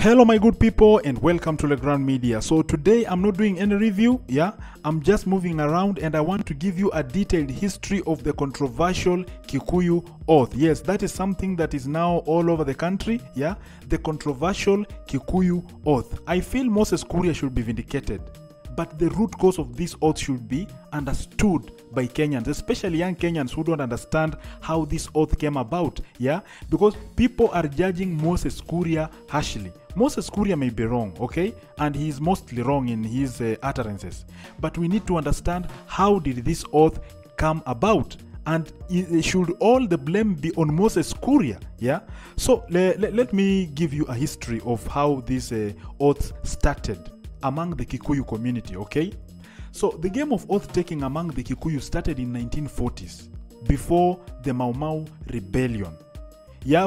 Hello my good people and welcome to Legrand Media. So today I'm not doing any review, I'm just moving around and I want to give you a detailed history of the controversial Kikuyu oath. Yes, that is something that is now all over the country, the controversial Kikuyu oath. I feel Moses Kuria should be vindicated, but the root cause of this oath should be understood by Kenyans, especially young Kenyans who don't understand how this oath came about, because people are judging Moses Kuria harshly. Moses Kuria may be wrong, and he is mostly wrong in his utterances, but we need to understand how did this oath come about, and should all the blame be on Moses Kuria? So let me give you a history of how this oath started among the Kikuyu community. So the game of oath taking among the Kikuyu started in 1940s, before the Mau Mau rebellion.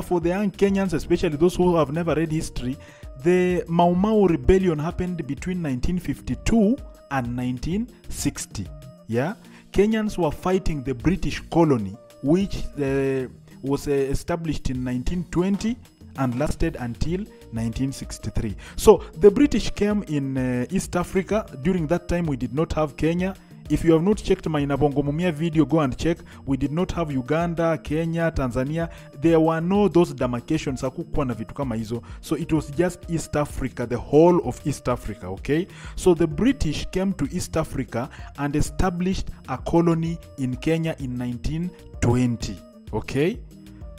For the young Kenyans, especially those who have never read history, the Mau Mau rebellion happened between 1952 and 1960. Kenyans were fighting the British colony, which was established in 1920 and lasted until 1963. So the British came in East Africa. During that time we did not have Kenya. If you have not checked my Nabongo Mumia video, go and check. We did not have Uganda, Kenya, Tanzania. There were no those demarcations. So it was just East Africa, the whole of East Africa. So the British came to East Africa and established a colony in Kenya in 1920.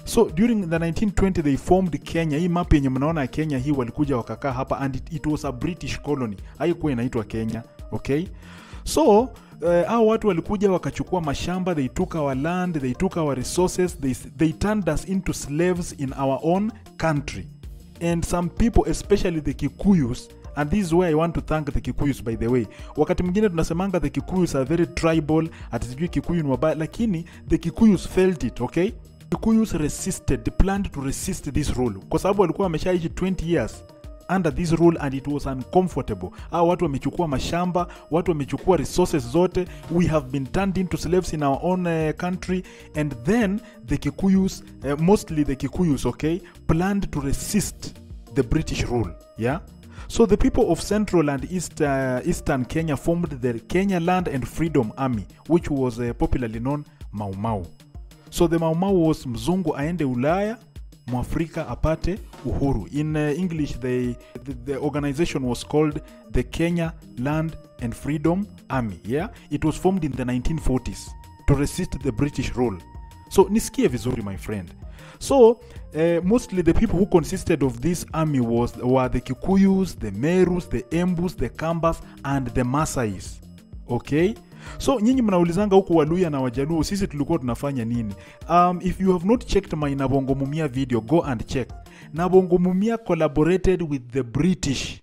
So during the 1920 they formed Kenya. Hii map yenye mnaona Kenya hii walikuja wakakaa hapa, and it was a British colony. Haikuwa inaitwa Kenya. So hao watu walikuja wakachukua mashamba, they took our land, they took our resources, they turned us into slaves in our own country. And some people, especially the Kikuyus, and this is where I want to thank the Kikuyus, by the way. Wakati mwingine tunasemanga the Kikuyus are very tribal, atisijui Kikuyu ni wabaya, lakini the Kikuyus felt it, Kikuyus resisted, they planned to resist this rule, kwa sababu walikuwa wameshaishi 20 years under this rule and it was uncomfortable. Watu wamechukua mashamba, watu wamechukua resources zote, we have been turned into slaves in our own country, and then the Kikuyus, mostly the Kikuyus, planned to resist the British rule. So the people of Central and Eastern Kenya formed the Kenya Land and Freedom Army, which was popularly known Mau Mau. So the Mau Mau was mzungu aende Ulaya, Mwafrika apate uhuru. In English, the organization was called the Kenya Land and Freedom Army. It was formed in the 1940s to resist the British rule. So nisikie vizuri, my friend. So mostly the people who consisted of this army were the Kikuyus, the Merus, the Embus, the Kambas, and the Masais. So nyinyi mnaulizanga huku Waluya na Wajaluo sisi tulikuwa tunafanya nini? If you have not checked my Nabongo Mumia video, go and check. Nabongo Mumia collaborated with the British.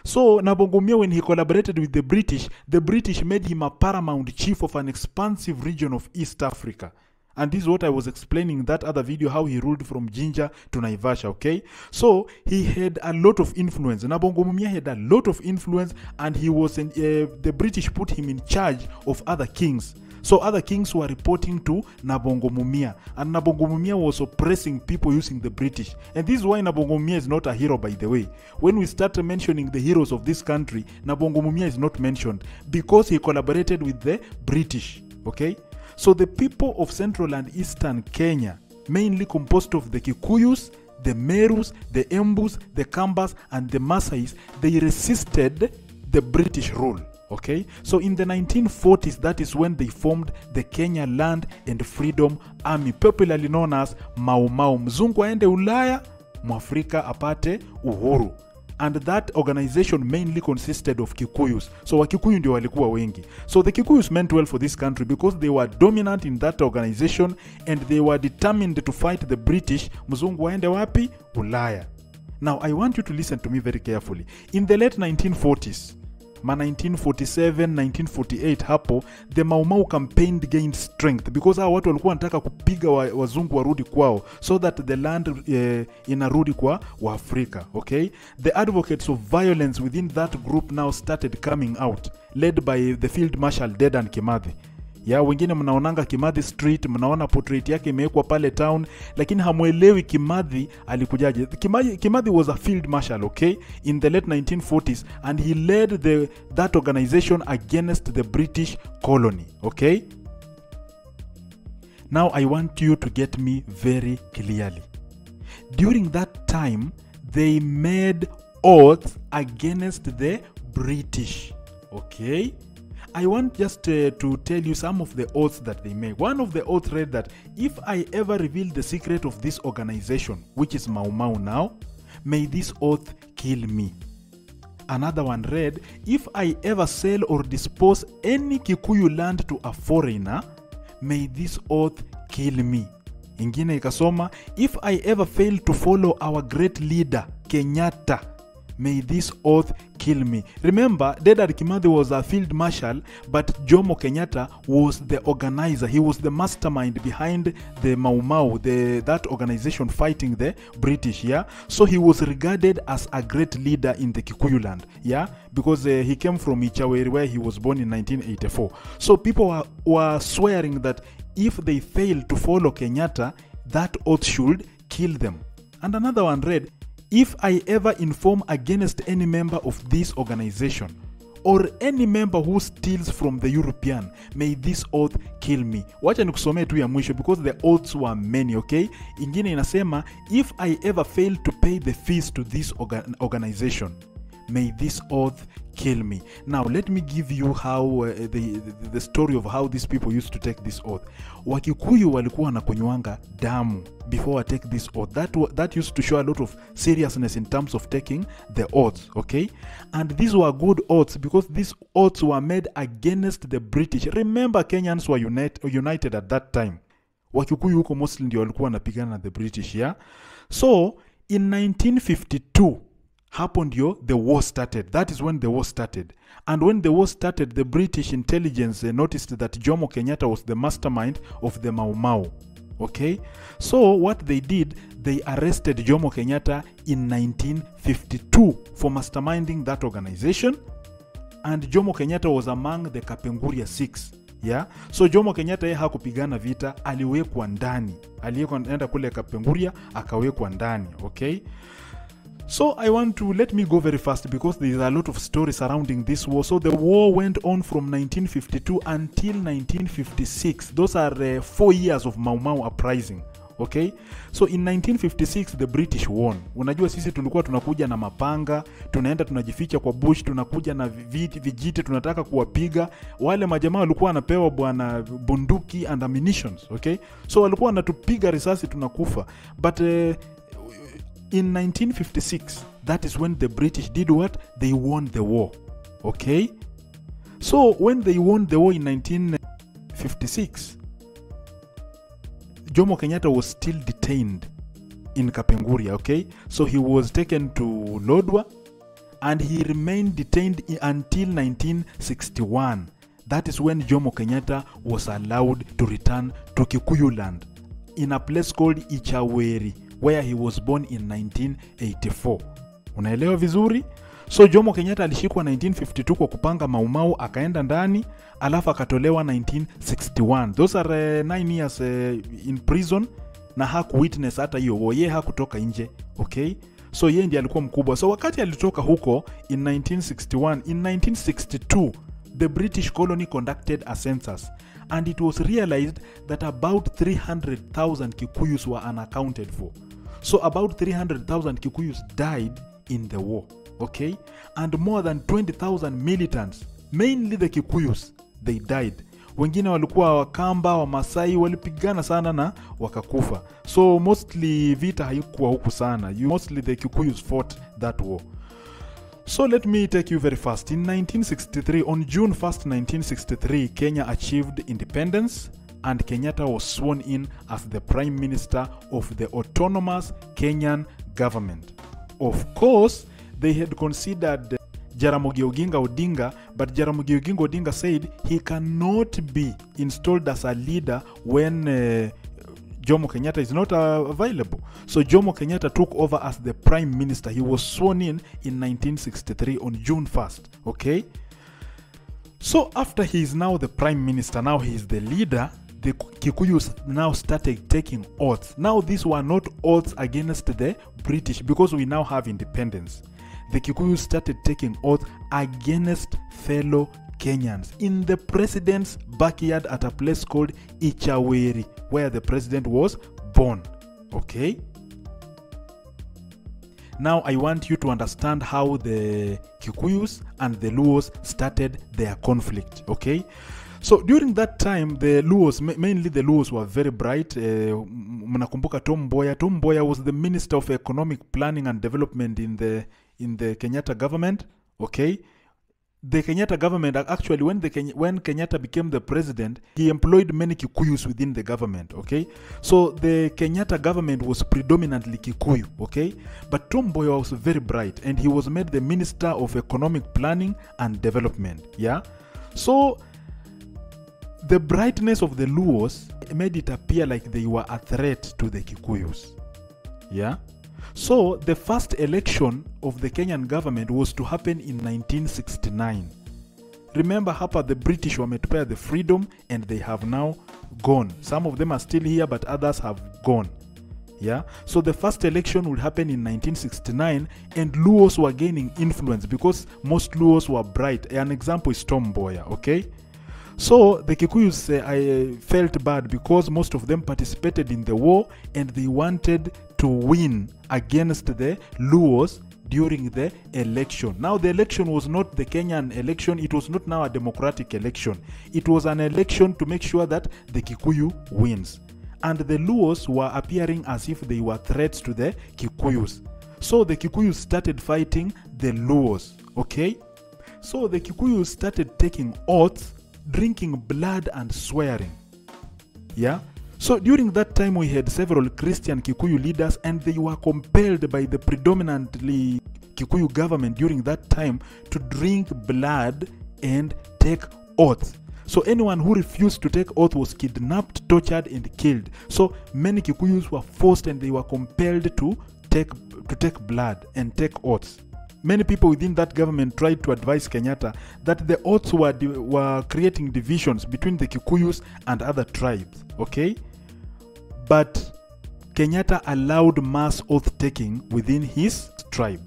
So Nabongo Mumia, when he collaborated with the British made him a paramount chief of an expansive region of East Africa. And this is what I was explaining in that other video, how he ruled from Jinja to Naivasha, So he had a lot of influence. Nabongo Mumia had a lot of influence, and he was the British put him in charge of other kings. So other kings were reporting to Nabongo Mumia, and Nabongo Mumia was oppressing people using the British. And this is why Nabongo Mumia is not a hero, by the way. When we start mentioning the heroes of this country, Nabongo Mumia is not mentioned, because he collaborated with the British. So the people of Central and Eastern Kenya, mainly composed of the Kikuyus, the Merus, the Embus, the Kambas, and the Masais, they resisted the British rule. So in the 1940s, that is when they formed the Kenya Land and Freedom Army, popularly known as Mau Mau. Mzungu aende Ulaya, Mwafrika apate uhuru. And that organization mainly consisted of Kikuyus. So Wakikuyu ndio walikuwa wengi. So the Kikuyus meant well for this country because they were dominant in that organization and they were determined to fight the British. Mzungu waende wapi? Ulaya. Now I want you to listen to me very carefully. In the late 1940s, 1947, 1948 hapo, the Mau Mau campaign gained strength because hao watu walikuwa wanataka kupiga wazungu warudi kwao, so that the land inarudi kwa Waafrika. The advocates of violence within that group now started coming out, led by the Field Marshal Dedan Kimathi. Ya wengine mnaonanga Kimathi Street, mnaona portrait yake imewekwa pale town, lakini hamuelewi Kimathi alikujaje. Kimathi was a field marshal, okay, in the late 1940s, and he led that organization against the British colony, okay? Now I want you to get me very clearly. During that time, they made oaths against the British, okay? I want just to tell you some of the oaths that they made. One of the oaths read that if I ever reveal the secret of this organization, which is Mau Mau now, may this oath kill me. Another one read, if I ever sell or dispose any Kikuyu land to a foreigner, may this oath kill me. Ingine ikasoma, if I ever fail to follow our great leader, Kenyatta, may this oath kill me. Remember, Dedan Kimathi was a field marshal, but Jomo Kenyatta was the organizer. He was the mastermind behind the Mau Mau, that organization fighting the British, yeah? So he was regarded as a great leader in the Kikuyu land, yeah? Because he came from Ichaweri, where he was born in 1984. So people were swearing that if they fail to follow Kenyatta, that oath should kill them. And another one read, if I ever inform against any member of this organization or any member who steals from the European, may this oath kill me. Wacha nikusomee tu ya mwisho because the oaths were many, okay? Ingine inasema, if I ever fail to pay the fees to this organization, may this oath kill me. Now let me give you how the story of how these people used to take this oath. Wakikuyu walikuwa wanakunywanga damu before I take this oath. That used to show a lot of seriousness in terms of taking the oaths, okay? And these were good oaths because these oaths were made against the British. Remember, Kenyans were united at that time. Wakikuyu huko mostly ndio walikuwa wanapigana na the British, yeah? So in 1952 hapo ndio the war started. That is when the war started. And when the war started, the British intelligence noticed that Jomo Kenyatta was the mastermind of the Mau Mau. Okay? So what they did, they arrested Jomo Kenyatta in 1952 for masterminding that organization. And Jomo Kenyatta was among the Kapenguria 6. Yeah? So Jomo Kenyatta yeye hakupigana vita, aliwekwa ndani. Alienda kule Kapenguria, akawekwa ndani. Okay? So I want to let me go very fast because there is a lot of stories surrounding this war. So the war went on from 1952 until 1956. Those are 4 years of Mau Mau uprising. Okay? So in 1956 the British won. Unajua sisi tulikuwa tunakuja na mapanga, tunaenda tunajificha kwa bush, tunakuja na vijiti, tunataka kuwapiga. Wale majamaa walikuwa wanapewa bwana bunduki and ammunitions, okay? So walikuwa wanatupiga risasi tunakufa. But in 1956, that is when the British did what? They won the war. Okay? So when they won the war in 1956, Jomo Kenyatta was still detained in Kapenguria, okay? So he was taken to Lodwar and he remained detained until 1961. That is when Jomo Kenyatta was allowed to return to Kikuyu land in a place called Ichaweri, where he was born in 1984. Unaelewa vizuri? So Jomo Kenyatta alishikwa 1952 kwa kupanga Mau Mau, akaenda ndani, alafu akatolewa 1961. Those are 9 years in prison na haku witness hata hiyo war. Yeye hakutoka nje, okay? So yeye ndiye alikuwa mkubwa. So wakati alitoka huko in 1961, in 1962 the British colony conducted a census and it was realized that about 300,000 Kikuyus were unaccounted for. So about 300,000 Kikuyus died in the war, okay? And more than 20,000 militants, mainly the Kikuyus, they died. Wengine walikuwa Wakamba, Wamasai, walipigana sana na wakakufa. So mostly vita haikuwa huku sana. Mostly the Kikuyus fought that war. So let me take you very fast. In 1963, on June 1st, 1963, Kenya achieved independence and Kenyatta was sworn in as the Prime Minister of the autonomous Kenyan government. Of course, they had considered Jaramogi Oginga Odinga, but Jaramogi Oginga Odinga said he cannot be installed as a leader when Jomo Kenyatta is not available. So Jomo Kenyatta took over as the Prime Minister. He was sworn in 1963 on June 1st, okay? So after he is now the prime minister, now he is the leader, the Kikuyus now started taking oaths. Now these were not oaths against the British because we now have independence. The Kikuyus started taking oaths against fellow Kenyans in the president's backyard at a place called Ichaweri, where the president was born. Okay? Now I want you to understand how the Kikuyus and the Luos started their conflict. Okay? So during that time, the Luos, mainly the Luos, were very bright. Mnakumbuka Tom Mboya. Tom Mboya was the Minister of Economic Planning and Development in the Kenyatta government. Okay? The Kenyatta government, actually, when Kenyatta became the president, he employed many Kikuyus within the government, okay? So the Kenyatta government was predominantly Kikuyu, okay? But Tom Mboya was very bright, and he was made the Minister of Economic Planning and Development, yeah? So the brightness of the Luos made it appear like they were a threat to the Kikuyus, yeah? So the first election of the Kenyan government was to happen in 1969. Remember, hapa the British wametupea the freedom and they have now gone. Some of them are still here, but others have gone. Yeah. So the first election will happen in 1969, and Luos were gaining influence because most Luos were bright. An example is Tom Mboya. Okay. So the Kikuyus felt bad because most of them participated in the war and they wanted to win against the Luos during the election. Now the election was not the Kenyan election. It was not now a democratic election. It was an election to make sure that the Kikuyu wins. And the Luos were appearing as if they were threats to the Kikuyus. So the Kikuyus started fighting the Luos. Okay? So the Kikuyus started taking oaths, drinking blood and swearing. Yeah. So during that time we had several Christian Kikuyu leaders, and they were compelled by the predominantly Kikuyu government during that time to drink blood and take oaths. So anyone who refused to take oath was kidnapped, tortured and killed. So many Kikuyus were forced and they were compelled to take blood and take oaths. Many people within that government tried to advise Kenyatta that the oaths were creating divisions between the Kikuyus and other tribes, okay? But Kenyatta allowed mass oath-taking within his tribe.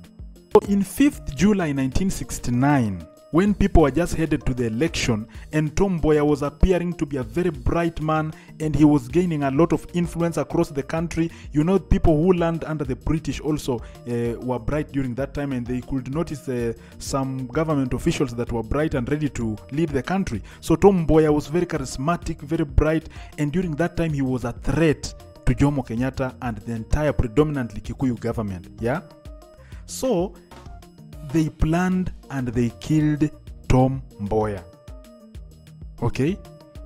So in 5th July 1969, when people were just headed to the election and Tom Mboya was appearing to be a very bright man and he was gaining a lot of influence across the country. You know, people who learned under the British also were bright during that time, and they could notice some government officials that were bright and ready to lead the country. So Tom Mboya was very charismatic, very bright, and during that time he was a threat to Jomo Kenyatta and the entire predominantly Kikuyu government. Yeah. So they planned and they killed Tom Mboya. Okay?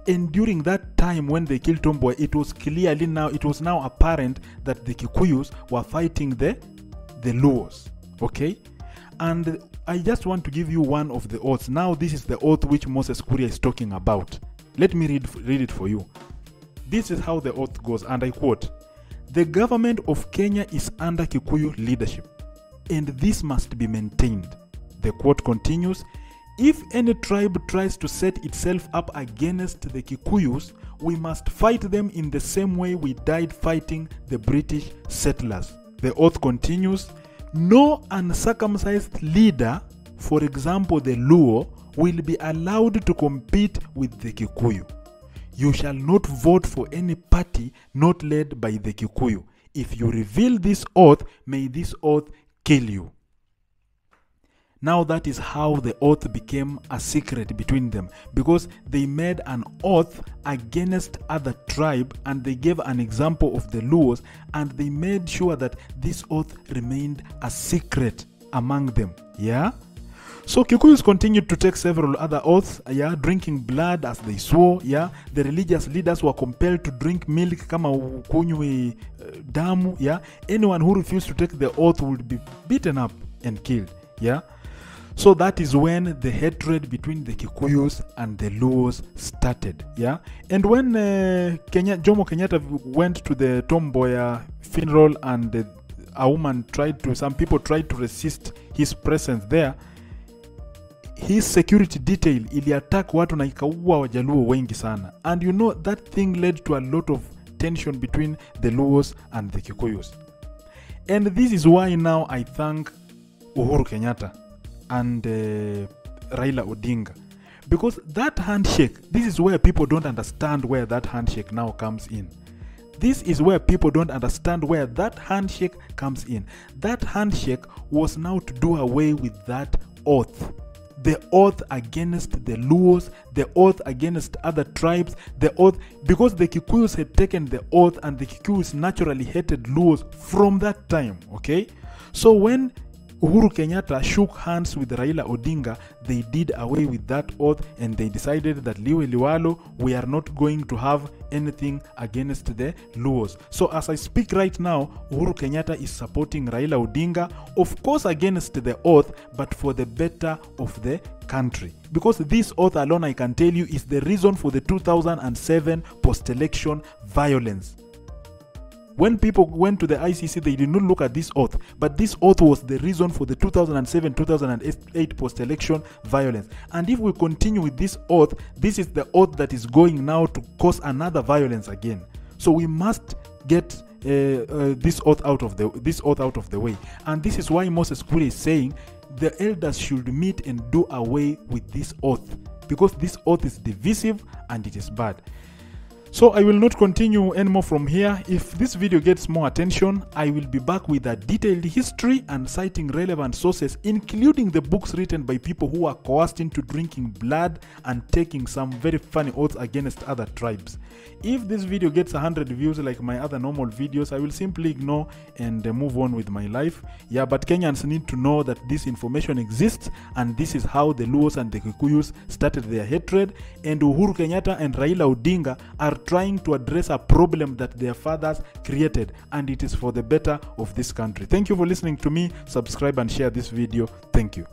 And during that time when they killed Tom Mboya, it was now apparent that the Kikuyus were fighting the Luos. Okay? And I just want to give you one of the oaths. Now this is the oath which Moses Kuria is talking about. Let me read it for you. This is how the oath goes, and I quote, "The government of Kenya is under Kikuyu leadership, and this must be maintained." The quote continues, "If any tribe tries to set itself up against the Kikuyus, we must fight them in the same way we died fighting the British settlers." The oath continues, "No uncircumcised leader, for example the Luo, will be allowed to compete with the Kikuyu. You shall not vote for any party not led by the Kikuyu. If you reveal this oath, may this oath kill you." Now that is how the oath became a secret between them, because they made an oath against other tribe and they gave an example of the Luos, and they made sure that this oath remained a secret among them. Yeah. So Kikuyus continued to take several other oaths, yeah, drinking blood as they swore, yeah. The religious leaders were compelled to drink milk kama kunywe damu, yeah. Anyone who refused to take the oath would be beaten up and killed, yeah. So that is when the hatred between the Kikuyus and the Luos started, yeah. And when Jomo Kenyatta went to the Tom Mboya funeral and some people tried to resist his presence there, his security detail iliattack watu na ikaua Wajaluo wengi sana. And you know, that thing led to a lot of tension between the Luos and the Kikuyus. And this is why now I thank Uhuru Kenyatta and Raila Odinga. Because that handshake, this is where people don't understand where that handshake now comes in. This is where people don't understand where that handshake comes in. That handshake was now to do away with that oath. The oath against the Luos, the oath against other tribes, the oath, because the Kikuyus had taken the oath and the Kikuyus naturally hated Luos from that time, okay? So when Uhuru Kenyatta shook hands with Raila Odinga, they did away with that oath and they decided that Liwe Liwalo, we are not going to have anything against the Luos. So as I speak right now, Uhuru Kenyatta is supporting Raila Odinga, of course against the oath, but for the better of the country. Because this oath alone, I can tell you, is the reason for the 2007 post-election violence. When people went to the ICC, they did not look at this oath, but this oath was the reason for the 2007-2008 post-election violence. And if we continue with this oath, this is the oath that is going now to cause another violence again. So we must get this oath out of the way. And this is why Moses Kuria is saying the elders should meet and do away with this oath, because this oath is divisive and it is bad. So I will not continue anymore from here. If this video gets more attention, I will be back with a detailed history and citing relevant sources, including the books written by people who are coerced into drinking blood and taking some very funny oaths against other tribes. If this video gets 100 views like my other normal videos, I will simply ignore and move on with my life. Yeah, but Kenyans need to know that this information exists, and this is how the Luos and the Kikuyus started their hatred, and Uhuru Kenyatta and Raila Odinga are trying to address a problem that their fathers created, and it is for the better of this country. Thank you for listening to me. Subscribe and share this video. Thank you.